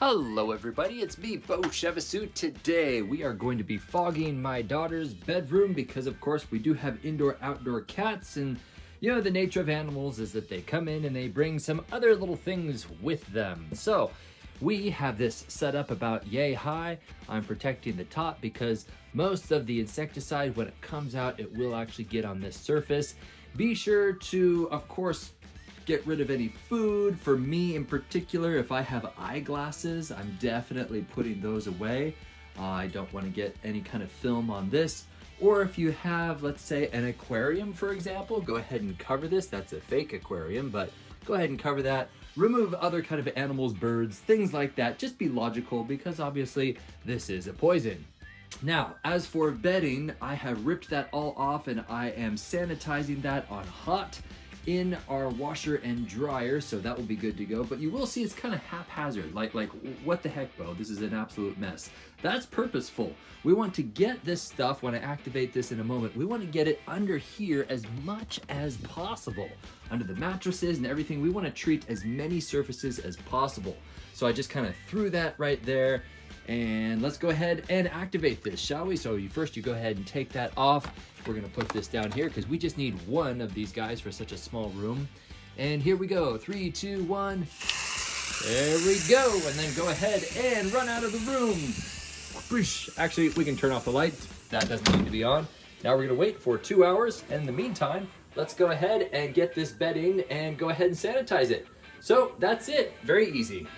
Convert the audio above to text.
Hello everybody, it's me, Beau. Today we are going to be fogging my daughter's bedroom because of course we do have indoor-outdoor cats, and you know the nature of animals is that they come in and they bring some other little things with them. So we have this set up about yay high. I'm protecting the top because most of the insecticide, when it comes out, it will actually get on this surface. Be sure to, of course, get rid of any food. For me in particular, if I have eyeglasses, I'm definitely putting those away. I don't want to get any kind of film on this. Or if you have, let's say, an aquarium, for example, go ahead and cover this. That's a fake aquarium, but go ahead and cover that. Remove other kind of animals, birds, things like that. Just be logical because obviously this is a poison. Now, as for bedding, I have ripped that all off and I am sanitizing that on hot in our washer and dryer, so that will be good to go. But you will see it's kind of haphazard, like what the heck, Beau? This is an absolute mess. That's purposeful. We want to get this stuff, when I activate this in a moment, we want to get it under here as much as possible. Under the mattresses and everything, we want to treat as many surfaces as possible. So I just kind of threw that right there. And let's go ahead and activate this, shall we? So first you go ahead and take that off. We're gonna put this down here because we just need one of these guys for such a small room. And here we go, 3, 2, 1. There we go. And then go ahead and run out of the room. Actually, we can turn off the lights. That doesn't need to be on. Now we're gonna wait for 2 hours. And in the meantime, let's go ahead and get this bedding and go ahead and sanitize it. So that's it, very easy.